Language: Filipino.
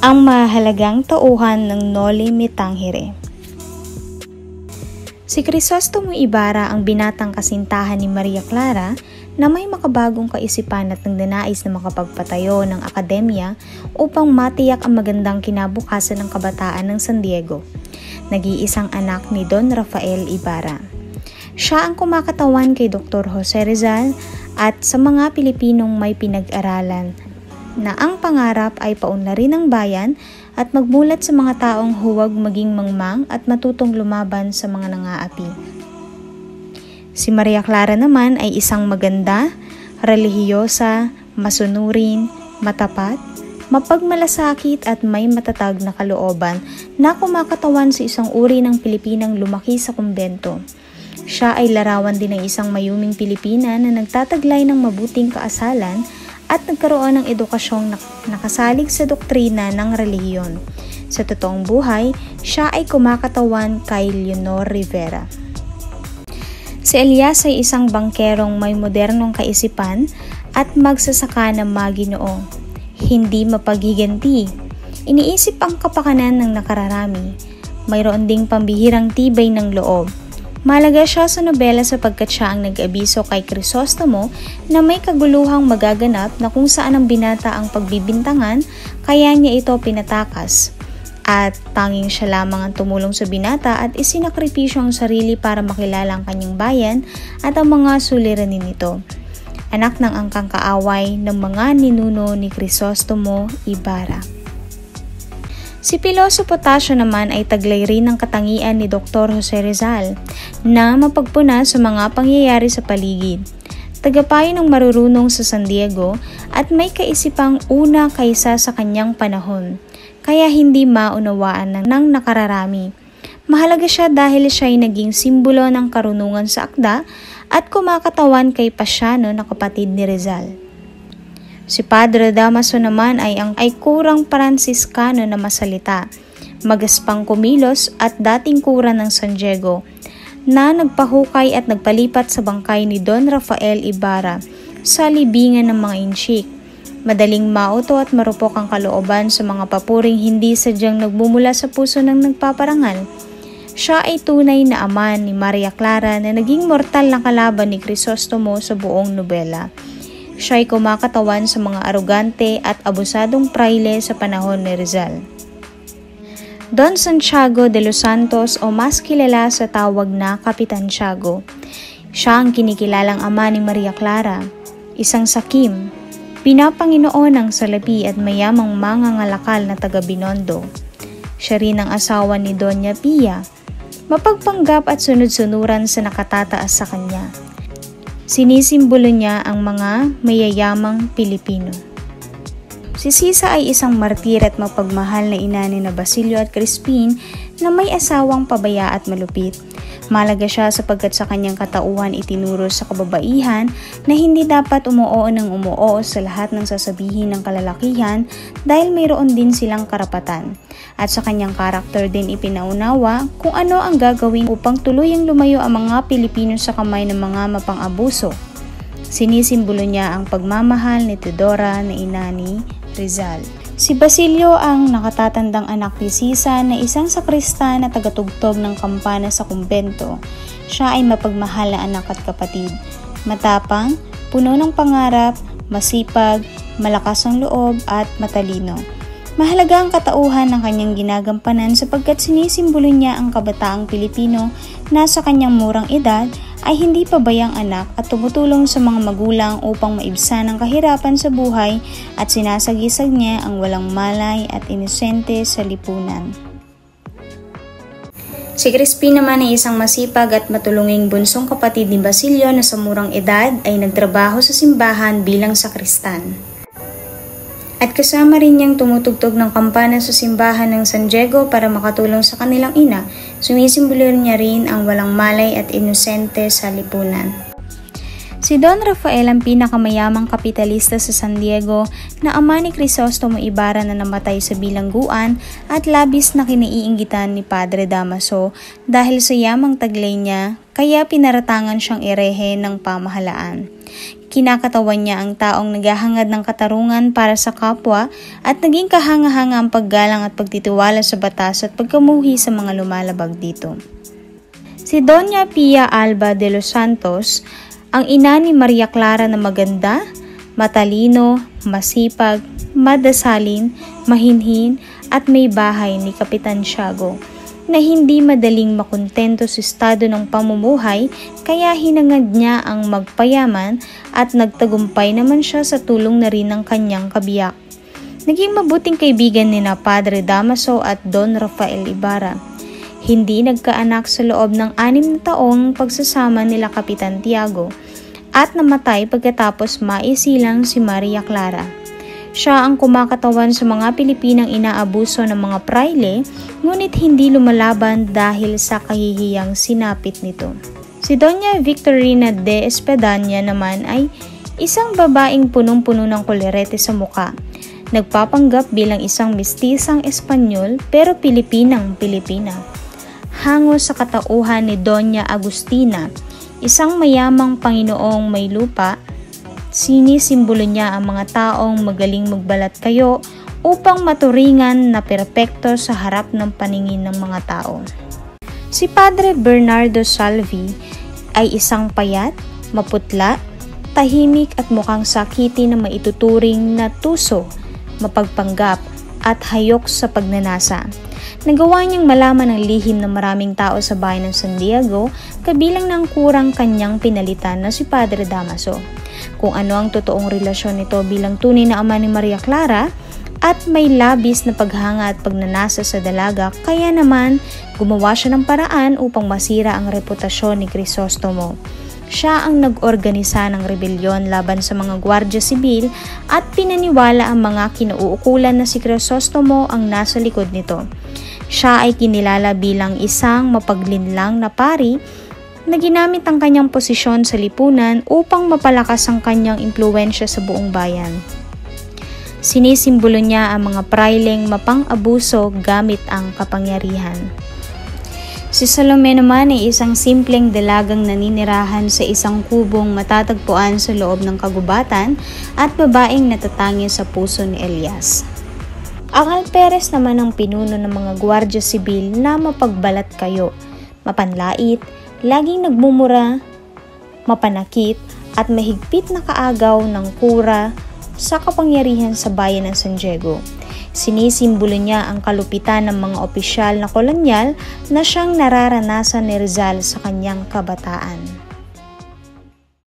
ang mahalagang tauhan ng Noli Me Tangere. Si Crisostomo Ibarra ang binatang kasintahan ni Maria Clara na may makabagong kaisipan at nagdanais na makapagpatayo ng akademya upang matiyak ang magandang kinabukasan ng kabataan ng San Diego. Nag-iisang anak ni Don Rafael Ibarra. Siya ang kumakatawan kay Dr. Jose Rizal at sa mga Pilipinong may pinag-aralan na ang pangarap ay paunlarin ang bayan at magmulat sa mga taong huwag maging mangmang at matutong lumaban sa mga nangaapi. Si Maria Clara naman ay isang maganda, relihiyosa, masunurin, matapat, mapagmalasakit at may matatag na kalooban na kumakatawan sa isang uri ng Pilipinang lumaki sa kumbento. Siya ay larawan din ng isang mayuming Pilipina na nagtataglay ng mabuting kaasalan at nagkaroon ng edukasyong nakasalig sa doktrina ng relihiyon. Sa totoong buhay, siya ay kumakatawan kay Leonor Rivera. Si Elias ay isang bangkerong may modernong kaisipan at magsasaka ng maginoo. Hindi mapagiganti. Iniisip ang kapakanan ng nakararami. Mayroon ding pambihirang tibay ng loob. Mahalaga siya sa nobela sapagkat siya ang nag-abiso kay Crisostomo na may kaguluhang magaganap na kung saan ang binata ang pagbibintangan, kaya niya ito pinatakas. At tanging siya lamang ang tumulong sa binata at isinakripisyo ang sarili para makilala ang kanyang bayan at ang mga suliranin nito. Anak ng angkang kaaway ng mga ninuno ni Crisostomo Ibarra. Si Piloso Potasio naman ay taglay rin ng katangian ni Dr. Jose Rizal na mapagpuna sa mga pangyayari sa paligid. Tagapayo ng marurunong sa San Diego at may kaisipang una kaysa sa kanyang panahon, kaya hindi maunawaan ng nakararami. Mahalaga siya dahil siya ay naging simbolo ng karunungan sa akda at kumakatawan kay Pasiano na kapatid ni Rizal. Si Padre Damaso naman ay kurang Pransiskano na masalita, magaspang kumilos at dating kura ng San Diego na nagpahukay at nagpalipat sa bangkay ni Don Rafael Ibarra sa libingan ng mga inchik. Madaling mauto at marupok ang kalooban sa mga papuring hindi sadyang nagmumula sa puso ng nagpaparangal. Siya ay tunay na ama ni Maria Clara na naging mortal na kalaban ni Crisostomo sa buong nobela. Siya ay kumakatawan sa mga arogante at abusadong praile sa panahon ni Rizal. Don Santiago de los Santos o mas kilala sa tawag na Kapitan Tiago. Siya ang kinikilalang ama ni Maria Clara, isang sakim, pinapanginoon ng salapi at mayamang mangangalakal na taga Binondo. Siya rin ang asawa ni Doña Pia, mapagpanggap at sunod-sunuran sa nakatataas sa kanya. Sinisimbolo niya ang mga mayayamang Pilipino. Si Sisa ay isang martir at mapagmahal na ina ni Basilio at Crispin na may asawang pabaya at malupit. Mahalaga siya sapagkat sa kanyang katauhan itinuro sa kababaihan na hindi dapat umuoo ng umuoo sa lahat ng sasabihin ng kalalakihan dahil mayroon din silang karapatan. At sa kanyang karakter din ipinaunawa kung ano ang gagawin upang tuluyang lumayo ang mga Pilipino sa kamay ng mga mapang-abuso. Sinisimbolo niya ang pagmamahal ni Teodora na ina ni Rizal. Si Basilio ang nakatatandang anak ni Sisa na isang sakristan na tagatugtog ng kampana sa kumbento. Siya ay mapagmahal na anak at kapatid. Matapang, puno ng pangarap, masipag, malakas ang loob at matalino. Mahalaga ang katauhan ng kanyang ginagampanan sapagkat sinisimbolo niya ang kabataang Pilipino na sa kanyang murang edad ay hindi pabayang anak at tumutulong sa mga magulang upang maibsan ang kahirapan sa buhay at sinasagisag niya ang walang malay at inosente sa lipunan. Si Crispin naman ay isang masipag at matulunging bunsong kapatid ni Basilio na sa murang edad ay nagtrabaho sa simbahan bilang sakristan. At kasama rin niyang tumutugtog ng kampana sa simbahan ng San Diego para makatulong sa kanilang ina. Sumisimbolo niya rin ang walang malay at inosente sa lipunan. Si Don Rafael ang pinakamayamang kapitalista sa San Diego na ama ni Crisostomo Ibarra na namatay sa bilangguan at labis na kinaiinggitan ni Padre Damaso dahil sa yamang taglay niya kaya pinaratangan siyang erehe ng pamahalaan. Kinakatawan niya ang taong naghahangad ng katarungan para sa kapwa at naging kahanga-hanga ang paggalang at pagtitiwala sa batas at pagkamuhi sa mga lumalabag dito. Si Doña Pia Alba de los Santos, ang ina ni Maria Clara na maganda, matalino, masipag, madasalin, mahinhin at may bahay ni Kapitan Tiago, na hindi madaling makontento sa estado ng pamumuhay kaya hinangad niya ang magpayaman at nagtagumpay naman siya sa tulong na rin ng kanyang kabiyak. Naging mabuting kaibigan ni na Padre Damaso at Don Rafael Ibarra. Hindi nagkaanak sa loob ng 6 na taong pagsasama nila Kapitan Tiago at namatay pagkatapos maisilang si Maria Clara. Siya ang kumakatawan sa mga Pilipinang inaabuso ng mga praile, ngunit hindi lumalaban dahil sa kahihiyang sinapit nito. Si Doña Victorina de Espadaña naman ay isang babaeng punong-puno ng kolerete sa muka. Nagpapanggap bilang isang mestisang Espanyol pero Pilipinang-Pilipina. Hango sa katauhan ni Doña Agustina, isang mayamang Panginoong may lupa, sinisimbolo niya ang mga taong magaling magbalat kayo upang maturingan na perpekto sa harap ng paningin ng mga tao. Si Padre Bernardo Salvi ay isang payat, maputla, tahimik at mukhang sakiti na maituturing na tuso, mapagpanggap at hayok sa pagnanasa. Nagawa niyang malaman ang lihim ng maraming tao sa bayan ng San Diego, kabilang ng kurang kanyang pinalitan na si Padre Damaso. Kung ano ang totoong relasyon nito bilang tunay na ama ni Maria Clara at may labis na paghanga at pagnanasa sa dalaga, kaya naman gumawa siya ng paraan upang masira ang reputasyon ni Crisostomo. Siya ang nag-organisa ng rebelyon laban sa mga gwardya sibil at pinaniwala ang mga kinauukulan na si Crisostomo ang nasa likod nito. Siya ay kinilala bilang isang mapaglinlang na pari na ginamit ang kanyang posisyon sa lipunan upang mapalakas ang kanyang impluwensya sa buong bayan. Sinisimbolo niya ang mga praileng mapang-abuso gamit ang kapangyarihan. Si Salome naman ay isang simpleng dalagang naninirahan sa isang kubong matatagpuan sa loob ng kagubatan at babaeng natatangi sa puso ni Elias. Ang alperes naman ang pinuno ng mga gwardya sibil na mapagbalat kayo, mapanlait, laging nagmumura, mapanakit at mahigpit na kaagaw ng kura sa kapangyarihan sa bayan ng San Diego. Sinisimbolo niya ang kalupitan ng mga opisyal na kolonyal na siyang nararanasan ni Rizal sa kanyang kabataan.